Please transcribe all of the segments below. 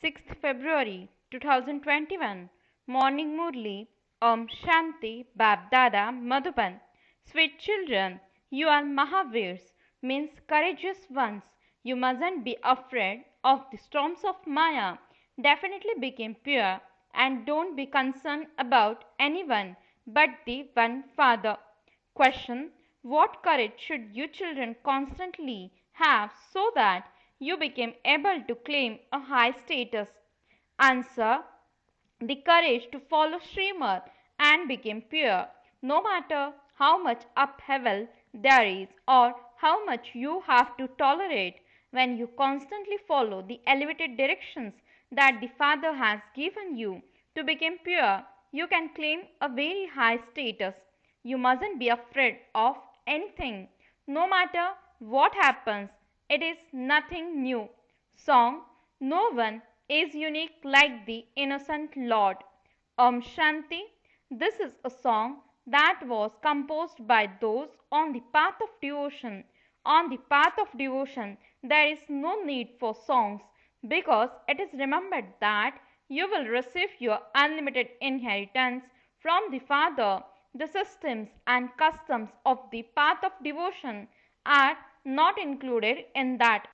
6th February 2021. Morning Murli. Om Shanti BapDada Madhuban. Sweet children, you are Mahavirs, means courageous ones. You mustn't be afraid of the storms of Maya. Definitely become pure and don't be concerned about anyone but the one Father. Question: what courage should you children constantly have so that you become able to claim a high status? Answer: the courage to follow Srimad and become pure, no matter how much upheaval there is or how much you have to tolerate. When you constantly follow the elevated directions that the Father has given you to become pure, you can claim a very high status. You mustn't be afraid of anything. No matter what happens, it is nothing new. Song: no one is unique like the innocent Lord. Om Shanti. This is a song that was composed by those on the path of devotion. On the path of devotion, there is no need for songs because it is remembered that you will receive your unlimited inheritance from the Father. The systems and customs of the path of devotion are not included in that.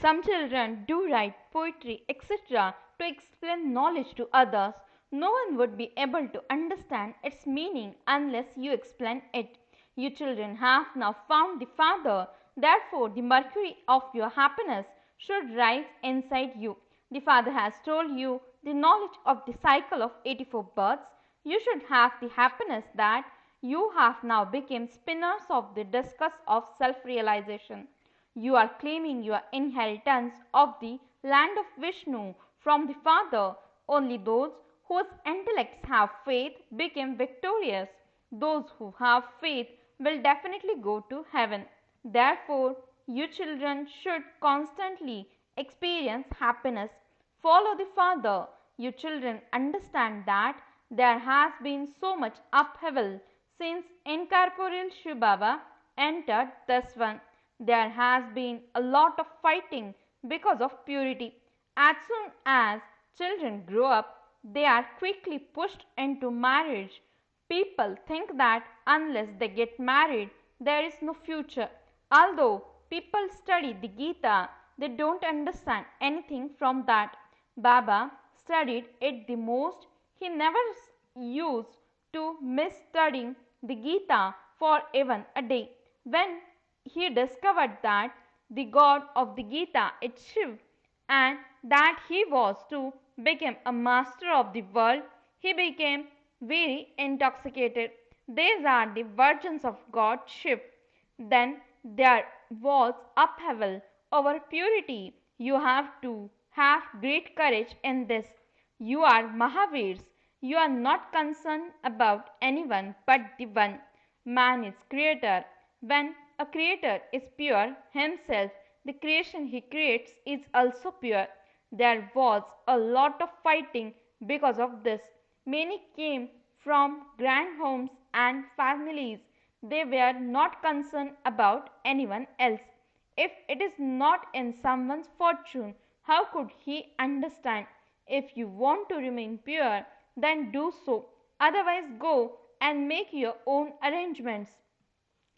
Some children do write poetry, etc., to explain knowledge to others. No one would be able to understand its meaning unless you explain it. You children have now found the Father, therefore, the mercury of your happiness should rise inside you. The Father has told you the knowledge of the cycle of 84 births. You should have the happiness that you have now become spinners of the discus of self realization. You are claiming your inheritance of the land of Vishnu from the Father. Only those whose intellects have faith become victorious. Those who have faith will definitely go to heaven. Therefore, you children should constantly experience happiness. Follow the Father. You children understand that there has been so much upheaval since incorporeal shivbaba entered this one. There has been a lot of fighting because of purity. As soon as children grow up, they are quickly pushed into marriage. People think that unless they get married, there is no future. Although people study the Gita, they don't understand anything from that. Baba studied it the most. He never used to miss studying the Gita for even a day. When he discovered that the god of the Gita is Shiv and that he was to become a master of the world, he became very intoxicated. These are the virgins of God Shiv. Then there was upheaval over purity. You have to have great courage in this. You are Mahavirs. You are not concerned about anyone but the one. Man is creator. When a creator is pure himself, the creation he creates is also pure. There was a lot of fighting because of this. Many came from grand homes and families. They were not concerned about anyone else. If it is not in someone's fortune, how could he understand? If you want to remain pure, then do so. Otherwise, go and make your own arrangements.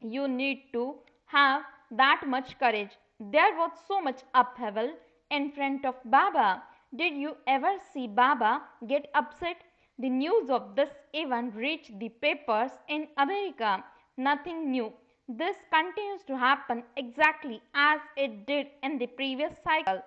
You need to have that much courage. There was so much upheaval in front of Baba. Did you ever see Baba get upset? The news of this event reached the papers in America. Nothing new. This continues to happen exactly as it did in the previous cycle.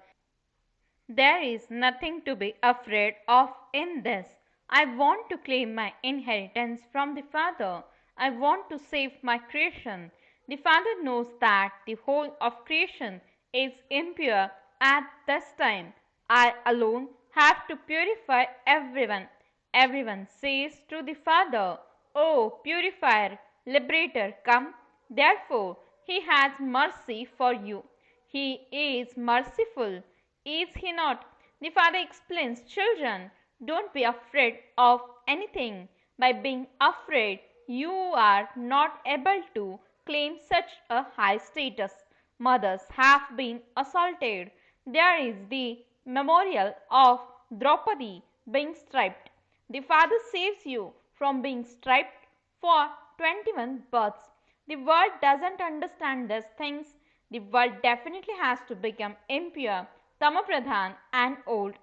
There is nothing to be afraid of in this. I want to claim my inheritance from the Father. I want to save my creation. The Father knows that the whole of creation is impure at this time. I alone have to purify everyone. Everyone says to the Father, "O purifier, liberator, come." Therefore, he has mercy for you. He is merciful, is he not? The Father explains, children, don't be afraid of anything. By being afraid, you are not able to claim such a high status. Mothers have been assaulted. There is the memorial of Draupadi being stripped. The father saves you from being stripped for 21 births. The world doesn't understand these things. The world definitely has to become impure, tamapradhan and old.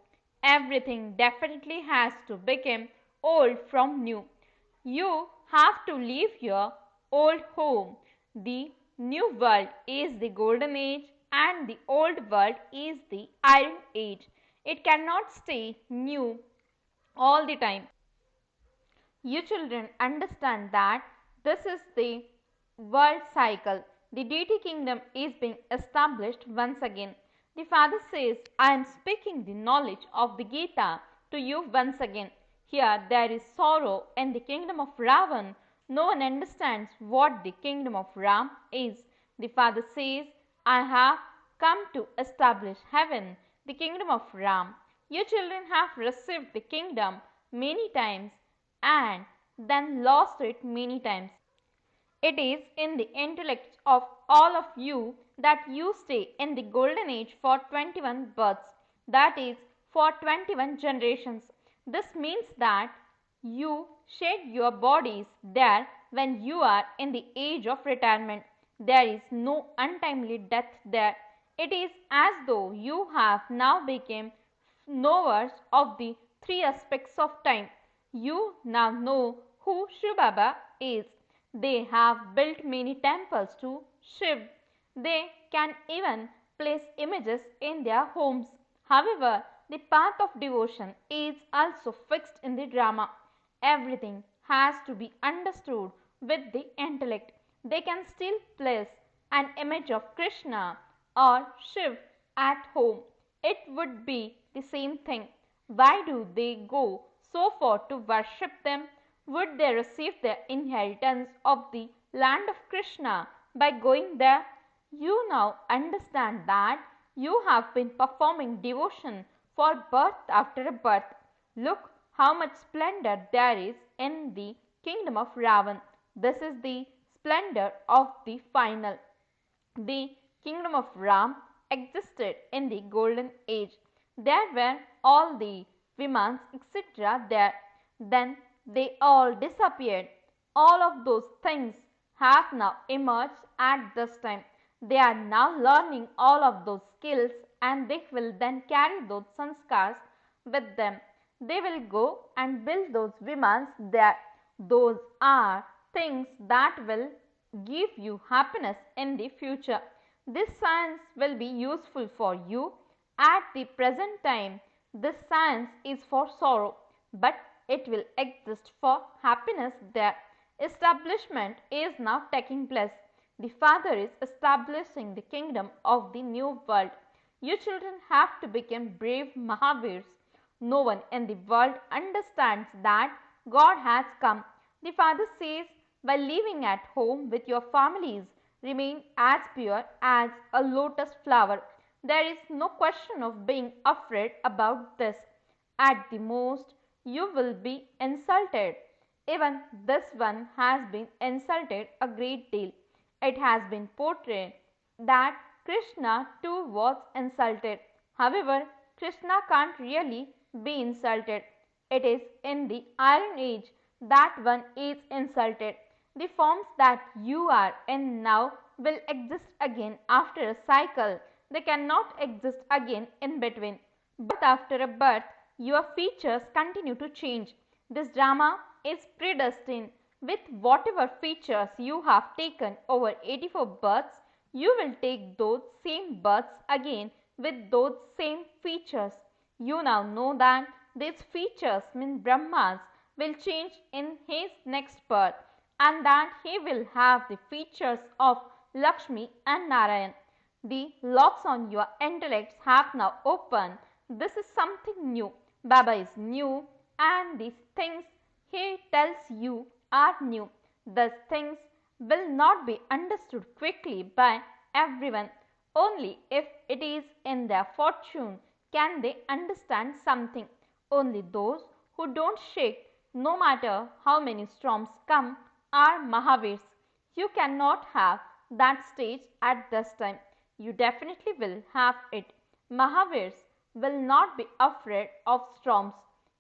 Everything definitely has to become old from new. You have to leave your old home. The new world is the golden age and the old world is the iron age. It cannot stay new all the time. You children understand that this is the world cycle. The deity kingdom is being established once again. The father says, I am speaking the knowledge of the Gita to you once again. Here there is sorrow in the kingdom of Ravan. No one understands what the kingdom of Ram is. The father says, I have come to establish heaven, the kingdom of Ram. You children have received the kingdom many times and then lost it many times. It is in the intellect of all of you that you stay in the golden age for 21 births, that is, for 21 generations. This means that you shed your bodies there when you are in the age of retirement. There is no untimely death there. It is as though you have now become knowers of the three aspects of time. You now know who Shivbaba is. They have built many temples to Shiv. They can even place images in their homes. However, the path of devotion is also fixed in the drama. Everything has to be understood with the intellect. They can still place an image of Krishna or Shiv at home. It would be the same thing. Why do they go so far to worship them? Would they receive their inheritance of the land of Krishna by going there? You now understand that you have been performing devotion for birth after birth. Look how much splendor there is in the kingdom of Ravan. This is the splendor of the final. The kingdom of Ram existed in the golden age. There were all the Vimans etc. there. Then they all disappeared. All of those things have now emerged at this time. They are now learning all of those skills and they will then carry those sanskars with them. They will go and build those Vimans there. Those are things that will give you happiness in the future. This science will be useful for you. At the present time, this science is for sorrow, but it will exist for happiness there. Establishment is now taking place. The Father is establishing the kingdom of the new world. You children have to become brave Mahavirs. No one in the world understands that God has come. The Father says, while living at home with your families, remain as pure as a lotus flower. There is no question of being afraid about this. At the most, you will be insulted. Even this one has been insulted a great deal. It has been portrayed that Krishna too was insulted. However, Krishna can't really be insulted. It is in the Iron Age that one is insulted. The forms that you are in now will exist again after a cycle. They cannot exist again in between. Birth after a birth, your features continue to change. This drama is predestined. With whatever features you have taken over 84 births, you will take those same births again with those same features. You now know that these features mean Brahmas will change in his next birth and that he will have the features of Lakshmi and Narayan. The locks on your intellects have now opened. This is something new. Baba is new and these things he tells you are new. These things will not be understood quickly by everyone. Only if it is in their fortune can they understand something. Only those who don't shake no matter how many storms come are Mahavirs. You cannot have that stage at this time. You definitely will have it. Mahavirs will not be afraid of storms.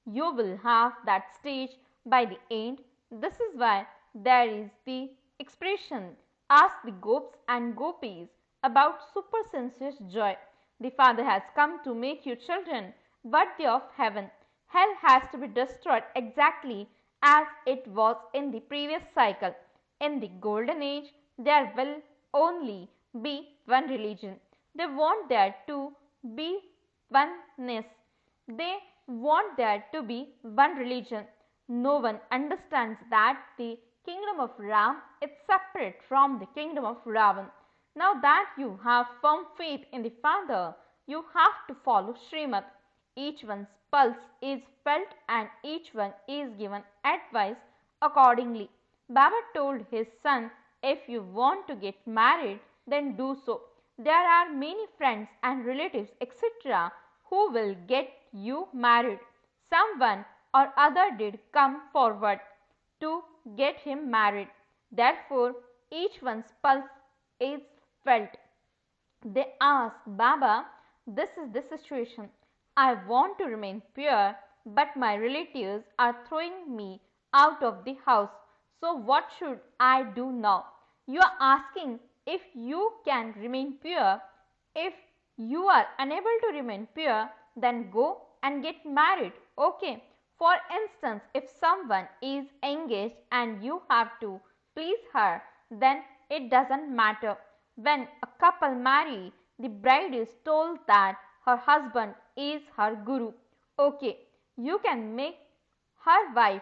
You will have that stage by the end. This is why there is the expression, ask the gopis and gopis about supersensuous joy. The Father has come to make you children worthy of heaven. Hell has to be destroyed exactly as it was in the previous cycle. In the golden age, there will only be one religion. They want there to be oneness. They want there to be one religion. No one understands that the kingdom of Ram is separate from the kingdom of Ravan. Now that you have firm faith in the Father, you have to follow Srimad. Each one's pulse is felt and each one is given advice accordingly. Baba told his son, if you want to get married, then do so. There are many friends and relatives etc. who will get you married. Someone or other did come forward to get him married. Therefore, each one's pulse is felt. They asked Baba, this is the situation. I want to remain pure, but my relatives are throwing me out of the house. So what should I do now? You are asking if you can remain pure. If you are unable to remain pure, then go and get married. Okay. For instance, if someone is engaged and you have to please her, then it doesn't matter. When a couple marry, the bride is told that her husband is her guru. Okay, you can make her wife.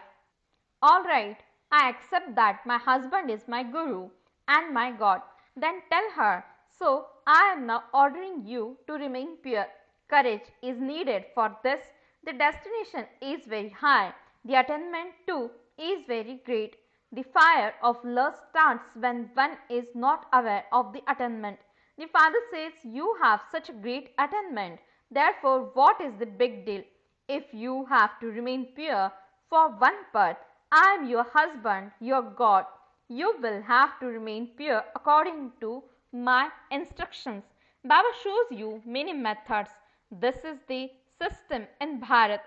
Alright, I accept that my husband is my guru and my God. Then tell her, so I am now ordering you to remain pure. Courage is needed for this. The destination is very high. The attainment too is very great. The fire of lust starts when one is not aware of the attainment. The Father says, you have such a great attainment. Therefore, what is the big deal? If you have to remain pure for one part, I am your husband, your God. You will have to remain pure according to my instructions. Baba shows you many methods. This is the system in Bharat.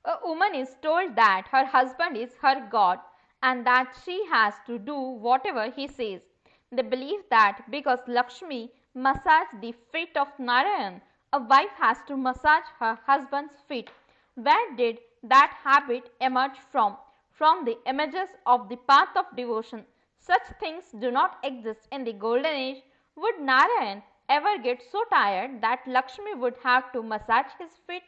A woman is told that her husband is her God and that she has to do whatever he says. They believe that because Lakshmi massaged the feet of Narayan, a wife has to massage her husband's feet. Where did that habit emerge from? From the images of the path of devotion. Such things do not exist in the golden age. Would Narayan ever get so tired that Lakshmi would have to massage his feet?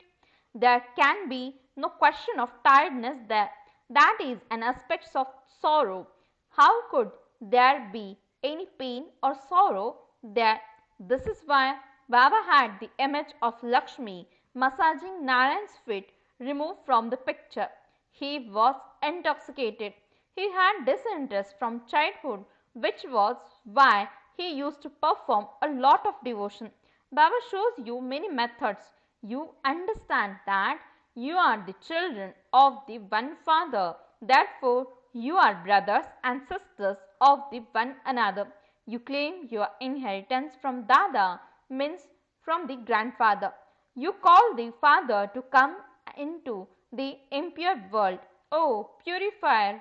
There can be no question of tiredness there. That is an aspect of sorrow. How could there be any pain or sorrow there? This is why Baba had the image of Lakshmi massaging Narayan's feet removed from the picture. He was intoxicated. He had disinterest from childhood, which was why he used to perform a lot of devotion. Baba shows you many methods. You understand that you are the children of the one Father. Therefore, you are brothers and sisters of the one another. You claim your inheritance from Dada, means from the grandfather. You call the Father to come into the impure world. O purifier,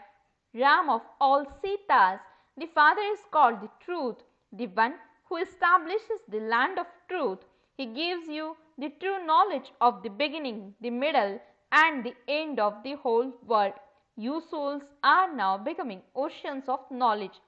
Ram of all Sitas, the Father is called the truth, the one who establishes the land of truth. He gives you the true knowledge of the beginning, the middle and the end of the whole world. You souls are now becoming oceans of knowledge.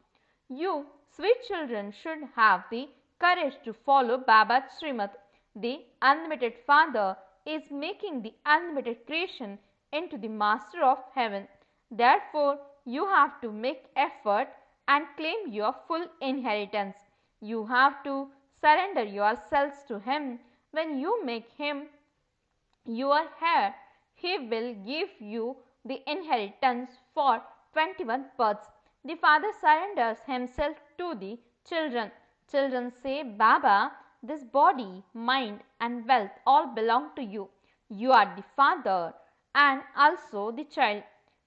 You sweet children should have the courage to follow Baba's Srimad. The unlimited Father is making the unlimited creation into the master of heaven. Therefore, you have to make effort and claim your full inheritance. You have to surrender yourselves to him. When you make him your heir, he will give you the inheritance for 21 births. The Father surrenders himself to the children. Children say, Baba, this body, mind and wealth all belong to you. You are the Father and also the child.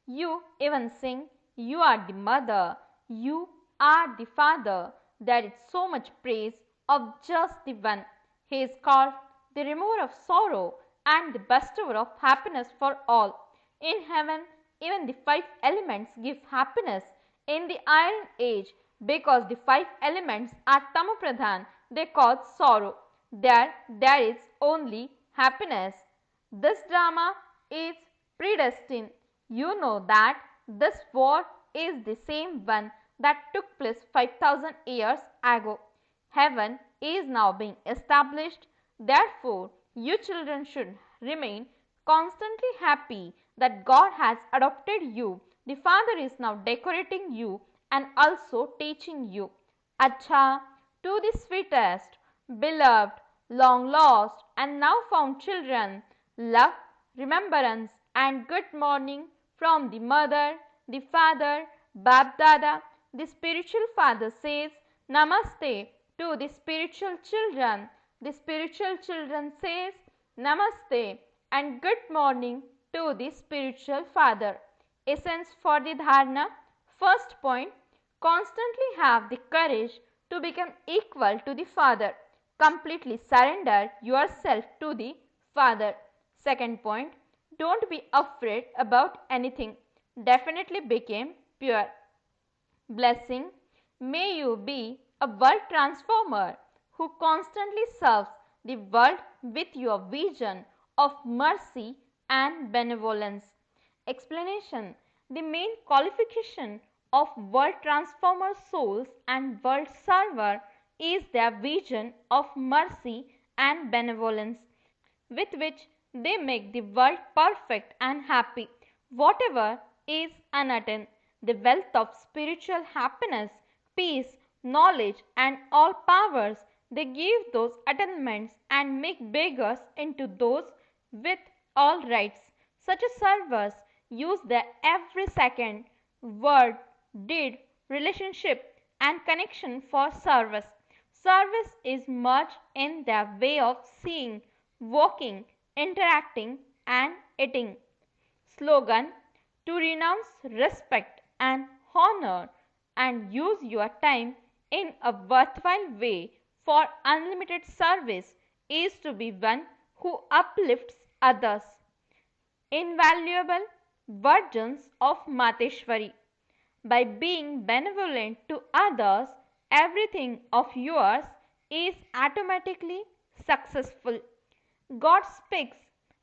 You even sing, you are the mother, you are the Father. There is so much praise of just the one. He is called the remover of sorrow, and the bestower of happiness for all. In heaven, even the five elements give happiness. In the Iron Age, because the five elements are tamopradhan, they cause sorrow. There is only happiness. This drama is predestined. You know that this war is the same one that took place 5000 years ago. Heaven is now being established. Therefore, you children should remain constantly happy that God has adopted you. The Father is now decorating you and also teaching you. Acha, to the sweetest, beloved, long lost and now found children, love, remembrance and good morning from the mother, the father, BapDada. The spiritual father says Namaste to the spiritual children. The spiritual children says Namaste and good morning to the spiritual father. Essence for the dharana. First point, constantly have the courage to become equal to the father. Completely surrender yourself to the father. Second point, don't be afraid about anything. Definitely become pure. Blessing, may you be a world transformer who constantly serves the world with your vision of mercy and benevolence. Explanation, the main qualification of world transformer souls and world server is their vision of mercy and benevolence, with which they make the world perfect and happy. Whatever is unattained, the wealth of spiritual happiness, peace, knowledge and all powers, they give those attainments and make beggars into those with all rights. Such a servers use their every second, word, deed, relationship and connection for service. Service is merged in their way of seeing, walking, interacting and eating. Slogan, to renounce respect and honor and use your time in a worthwhile way for unlimited service is to be one who uplifts others. Invaluable virgins of Mateshwari. By being benevolent to others, everything of yours is automatically successful. God speaks,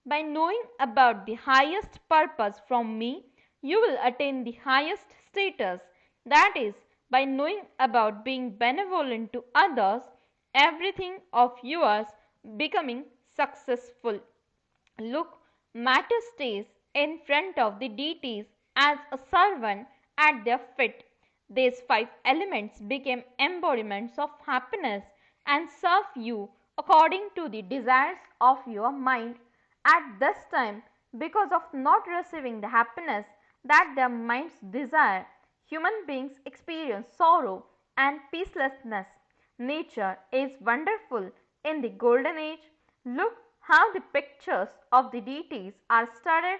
by knowing about the highest purpose from me, you will attain the highest status. That is, by knowing about being benevolent to others, everything of yours becoming successful. Look, matter stays in front of the deities as a servant at their feet. These five elements became embodiments of happiness and serve you according to the desires of your mind. At this time, because of not receiving the happiness that their minds desire, human beings experience sorrow and peacelessness. Nature is wonderful in the golden age. Look how the pictures of the deities are studded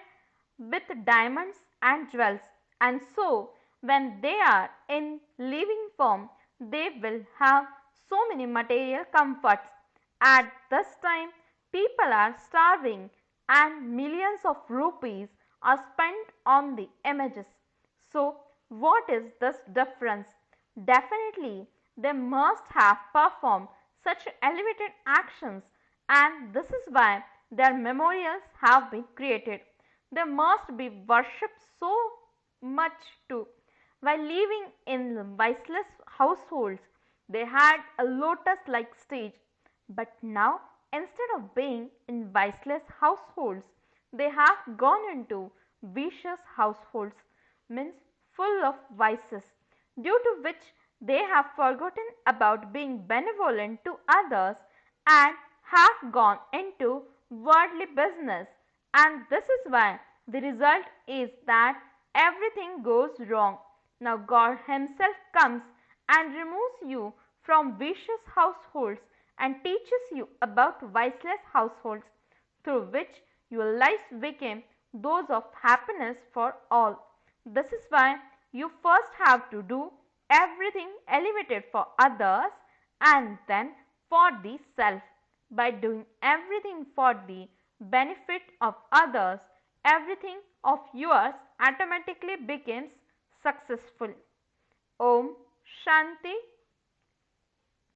with diamonds and jewels, and so when they are in living form, they will have so many material comforts. At this time, people are starving and millions of rupees are spent on the images. So, what is this difference? Definitely, they must have performed such elevated actions, and this is why their memorials have been created. They must be worshipped so much too. While living in viceless households, they had a lotus like stage, but now instead of being in viceless households, they have gone into vicious households, means full of vices, due to which they have forgotten about being benevolent to others and have gone into worldly business. And this is why the result is that everything goes wrong. Now God himself comes and removes you from vicious households and teaches you about viceless households, through which your lives became those of happiness for all. This is why you first have to do everything elevated for others and then for the self. by doing everything for the benefit of others, everything of yours automatically becomes successful. Om Shanti